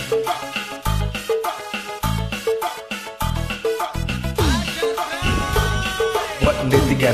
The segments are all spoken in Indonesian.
Buat D3.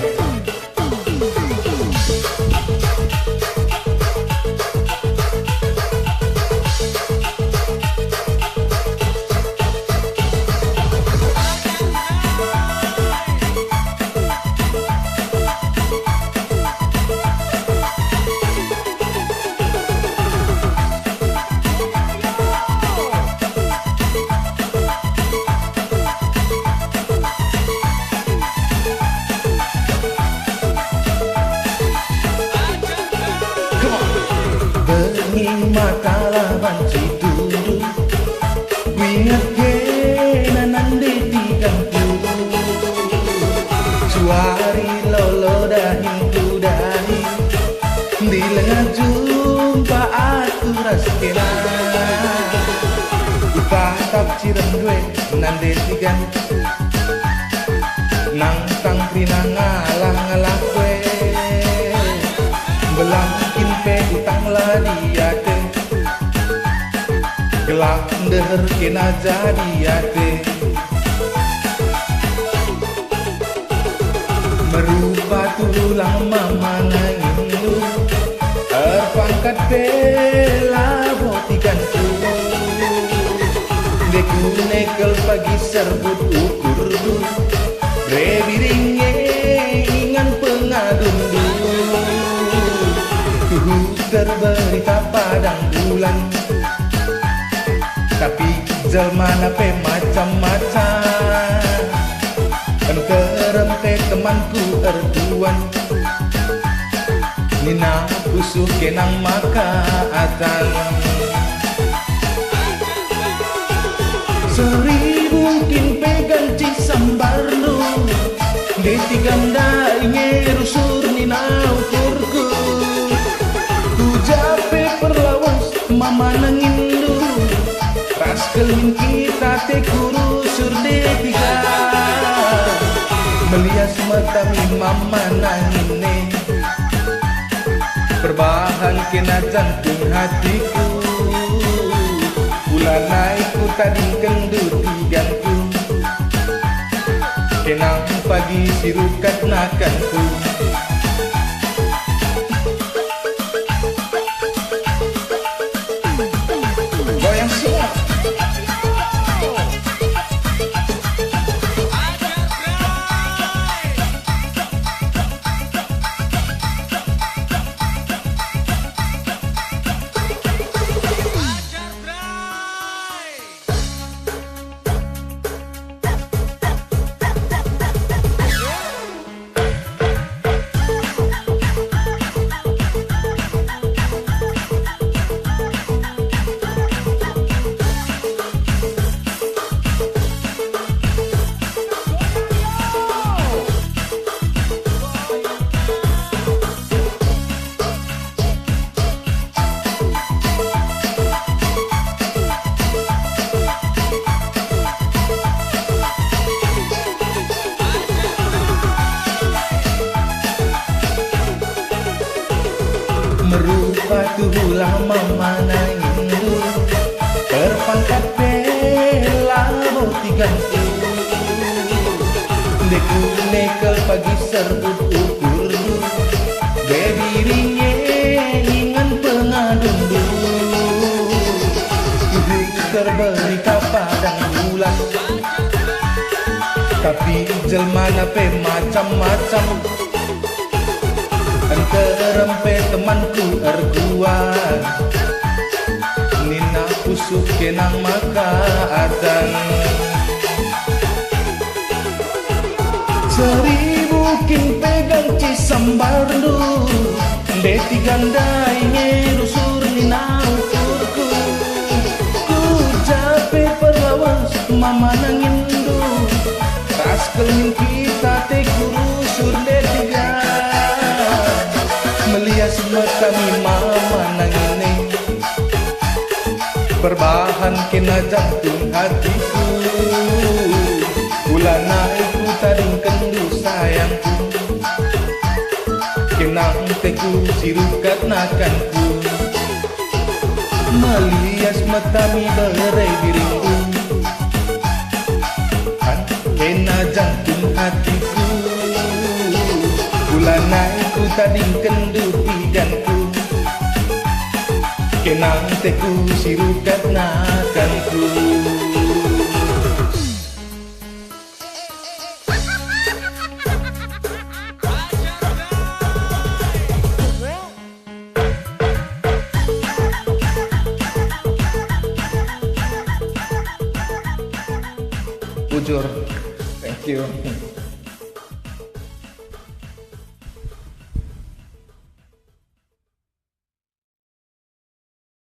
Mata lawan cidudu wingat kena nande tigang puluh suari lolo dahi kudahi di lengah jumpa aku raskena upatap cirem due nande tigang nang tang prina ngalah kue belangkin pe utang ladiate gelap deher kena jadiate merupa tulang mama nangindu terpangkat bela botikan ku deku nekel pagi serbut ukur du rebiringnya ingan pengadun dulu terberita padang bulan tapi jelmana pe macam-macam enterem pe temanku erduan nina busuh kenang maka atan seribu kin pegang cisambar lu deti ganda ingin rusur nina ukurku jape perlawas mama nangindu raskelin kita te kurusur D3 melias matami mama nangine perbahan kena jantung hatiku bulan naikku tadi kendu tiganku kenang pagi sirukat nakanku merupa tulah mama nangindu terpangkat bela botikan ku deku nekel pagi serbut ukur bebirinya ingan pengadun dulu tubuh terberita padang bulan tapi jelmana pe macam-macam enterempe temanku erguan nina pusuh kenang maka atan seribu king pegang cisambar du deti gandai ngerusur nina ukurku ku jape perlawas mama nangindu raskelin kita te kurusur D3 melias matami mama nangine perbahan kena jantung hatiku bulan naikku taring kendu sayangku kenang teku sirukat nakanku melias matami berai diriku, kan kena jantung hatiku. Bulanai ku tading kendupiganku, kenang teku sirukat nakanku. Bujur, thank you.